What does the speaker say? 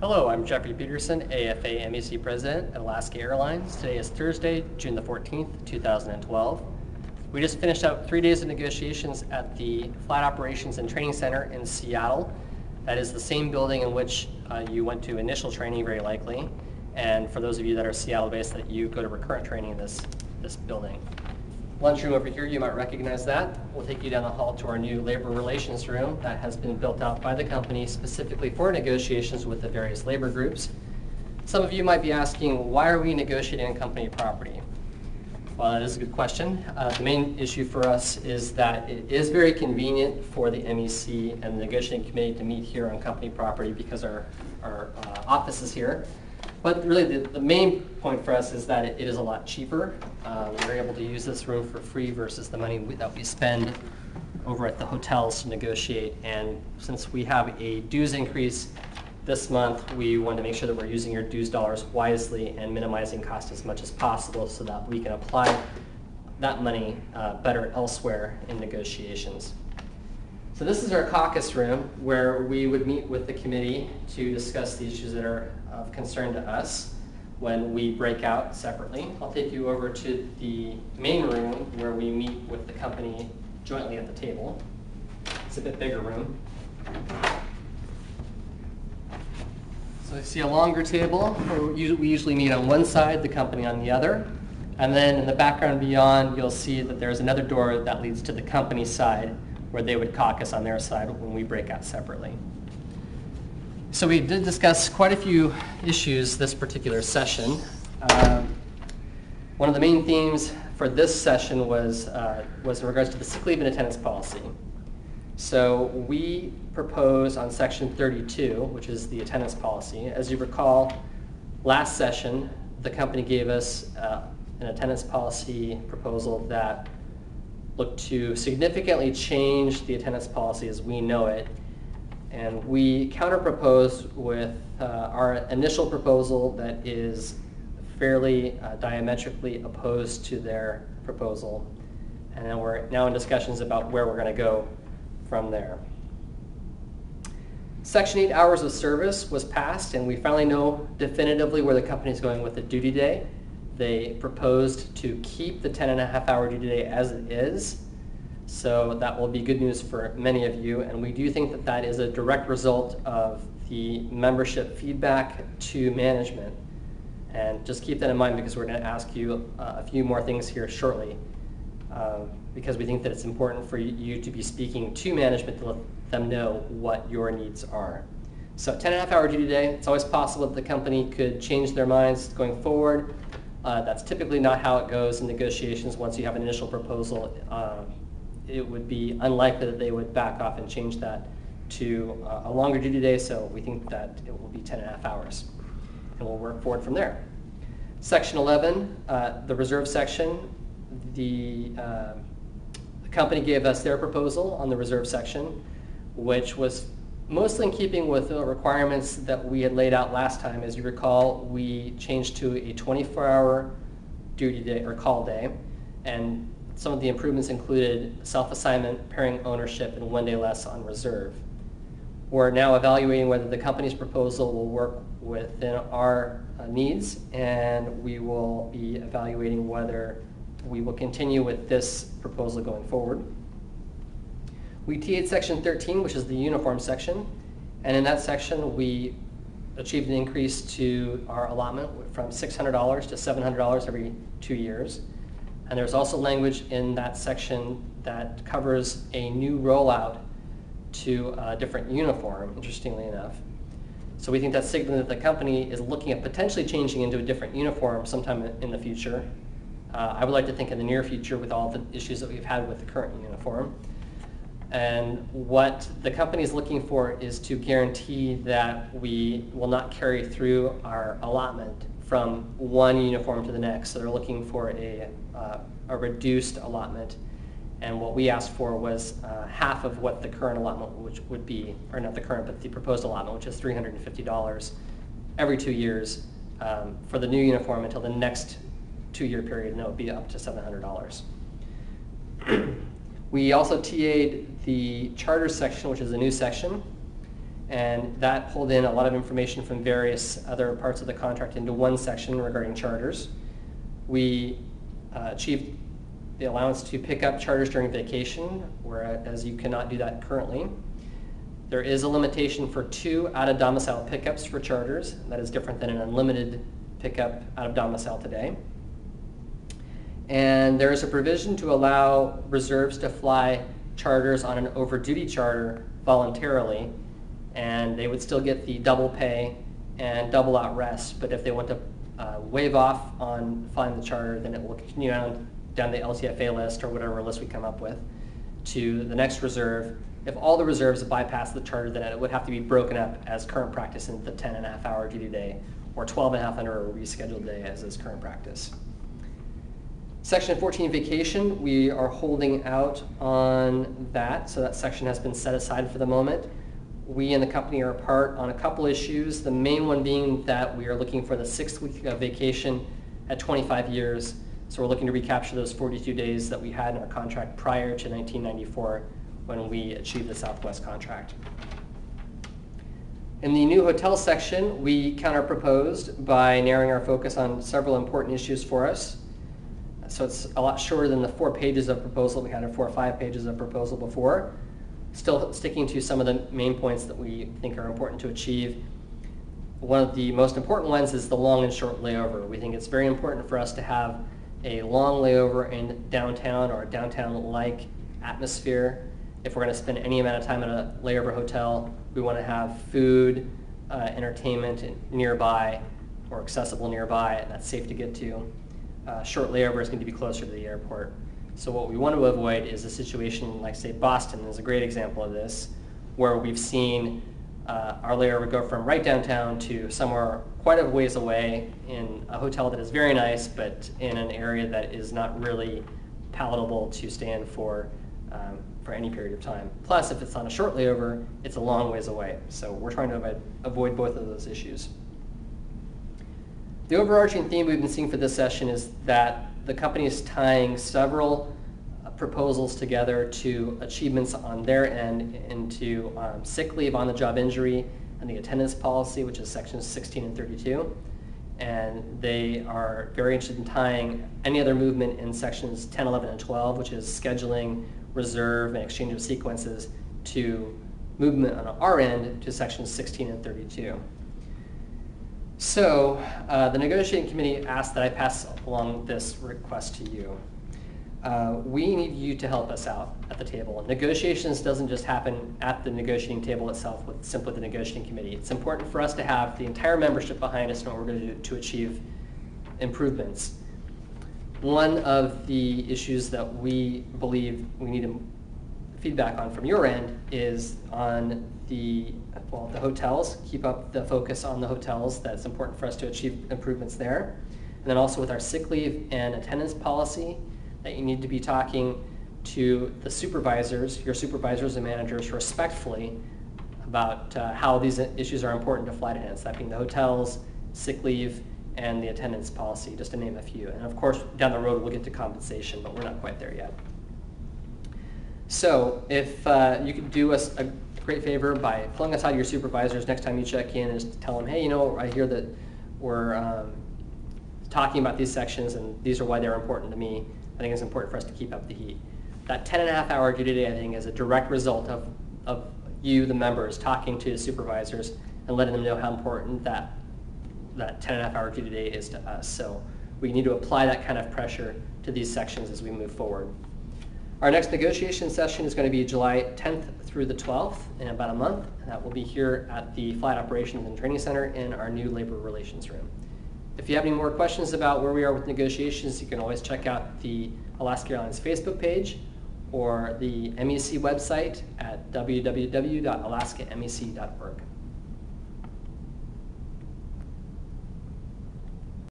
Hello, I'm Jeffrey Peterson, AFA MEC President at Alaska Airlines. Today is Thursday, June the 14th, 2012. We just finished up 3 days of negotiations at the Flight Operations and Training Center in Seattle. That is the same building in which you went to initial training, very likely. And for those of you that are Seattle-based, that you go to recurrent training in this building. Lunchroom over here, you might recognize that. We'll take you down the hall to our new labor relations room that has been built out by the company specifically for negotiations with the various labor groups. Some of you might be asking, why are we negotiating on company property? Well, that is a good question. The main issue for us is that it is very convenient for the MEC and the negotiating committee to meet here on company property because our office is here. But really the main point for us is that it is a lot cheaper. We're able to use this room for free versus the money that we spend over at the hotels to negotiate. And since we have a dues increase this month, we want to make sure that we're using your dues dollars wisely and minimizing cost as much as possible so that we can apply that money better elsewhere in negotiations. So this is our caucus room where we would meet with the committee to discuss the issues that are of concern to us when we break out separately. I'll take you over to the main room where we meet with the company jointly at the table. It's a bit bigger room. So you see a longer table. We usually meet on one side, the company on the other. And then in the background beyond, you'll see that there's another door that leads to the company side where they would caucus on their side when we break out separately. So we did discuss quite a few issues this particular session. One of the main themes for this session was in regards to the sick leave and attendance policy. So we propose on section 32, which is the attendance policy. As you recall, last session, the company gave us an attendance policy proposal that looked to significantly change the attendance policy as we know it. And we counter-proposed with our initial proposal that is fairly diametrically opposed to their proposal. And then we're now in discussions about where we're going to go from there. Section 8 hours of service was passed, and we finally know definitively where the company is going with the duty day. They proposed to keep the 10.5-hour duty day as it is. So that will be good news for many of you, and we do think that that is a direct result of the membership feedback to management. And just keep that in mind because we're going to ask you a few more things here shortly because we think that it's important for you to be speaking to management to let them know what your needs are. So 10.5-hour duty day, it's always possible that the company could change their minds going forward. That's typically not how it goes in negotiations. Once you have an initial proposal, it would be unlikely that they would back off and change that to a longer duty day, so we think that it will be 10.5 hours. And we'll work forward from there. Section 11, the reserve section, the company gave us their proposal on the reserve section, which was mostly in keeping with the requirements that we had laid out last time. As you recall, we changed to a 24-hour duty day or call day, and some of the improvements included self-assignment, pairing ownership, and 1 day less on reserve. We're now evaluating whether the company's proposal will work within our needs, and we will be evaluating whether we will continue with this proposal going forward. We TA'd section 13, which is the uniform section, and in that section we achieved an increase to our allotment from $600 to $700 every 2 years. And there's also language in that section that covers a new rollout to a different uniform, interestingly enough. So we think that's signaling that the company is looking at potentially changing into a different uniform sometime in the future. I would like to think in the near future with all the issues that we've had with the current uniform. And what the company is looking for is to guarantee that we will not carry through our allotment from one uniform to the next. So they're looking for a reduced allotment. And what we asked for was half of what the current allotment which would be, or not the current, but the proposed allotment, which is $350 every 2 years for the new uniform until the next 2-year period, and that would be up to $700. We also TA'd the charter section, which is a new section, And that pulled in a lot of information from various other parts of the contract into one section regarding charters. We achieved the allowance to pick up charters during vacation, whereas you cannot do that currently. There is a limitation for 2 out-of-domicile pickups for charters. That is different than an unlimited pickup out of domicile today. And there is a provision to allow reserves to fly charters on an overduty charter voluntarily, and they would still get the double pay and double out rest, but if they want to waive off on flying the charter, then it will continue down the LTFA list or whatever list we come up with to the next reserve. If all the reserves bypass the charter, then it would have to be broken up as current practice into the 10.5-hour duty day or 12.5 under a rescheduled day as is current practice. Section 14, vacation, we are holding out on that, so that section has been set aside for the moment. We and the company are apart on a couple issues, the main one being that we are looking for the 6th week of vacation at 25 years. So we're looking to recapture those 42 days that we had in our contract prior to 1994 when we achieved the Southwest contract. In the new hotel section, we counter-proposed by narrowing our focus on several important issues for us. So it's a lot shorter than the 4 pages of proposal we had, or 4 or 5 pages of proposal before. Still sticking to some of the main points that we think are important to achieve. One of the most important ones is the long and short layover. We think it's very important for us to have a long layover in downtown or a downtown-like atmosphere. If we're going to spend any amount of time at a layover hotel, we want to have food, entertainment nearby or accessible nearby, and that's safe to get to. Short layover is going to be closer to the airport. So what we want to avoid is a situation like, say, Boston is a great example of this, where we've seen our layover go from right downtown to somewhere quite a ways away in a hotel that is very nice, but in an area that is not really palatable to stay in for any period of time. Plus, if it's on a short layover, it's a long ways away. So we're trying to avoid both of those issues. The overarching theme we've been seeing for this session is that the company is tying several proposals together to achievements on their end into sick leave, on-the-job injury, and the attendance policy, which is sections 16 and 32. And they are very interested in tying any other movement in sections 10, 11, and 12, which is scheduling, reserve, and exchange of sequences, to movement on our end to sections 16 and 32. So the negotiating committee asked that I pass along this request to you. We need you to help us out at the table. Negotiations doesn't just happen at the negotiating table itself with simply the negotiating committee. It's important for us to have the entire membership behind us in what we're going to do to achieve improvements. One of the issues that we believe we need feedback on from your end is on the hotels. Keep up the focus on the hotels. That's important for us to achieve improvements there. And then also with our sick leave and attendance policy, that you need to be talking to the supervisors, your supervisors and managers, respectfully about how these issues are important to flight attendants, that being the hotels, sick leave, and the attendance policy, just to name a few. And of course, down the road, we'll get to compensation, but we're not quite there yet. So if you could do us a great favor by pulling aside your supervisors next time you check in, is to tell them, hey, you know, I hear that we're talking about these sections and these are why they're important to me. I think it's important for us to keep up the heat. That 10.5-hour duty day, I think, is a direct result of you, the members, talking to the supervisors and letting them know how important that 10.5-hour duty day is to us. So we need to apply that kind of pressure to these sections as we move forward. Our next negotiation session is going to be July 10th through the 12th in about a month, and that will be here at the Flight Operations and Training Center in our new Labor Relations room. If you have any more questions about where we are with negotiations, you can always check out the Alaska Airlines Facebook page or the MEC website at www.alaska.mec.org.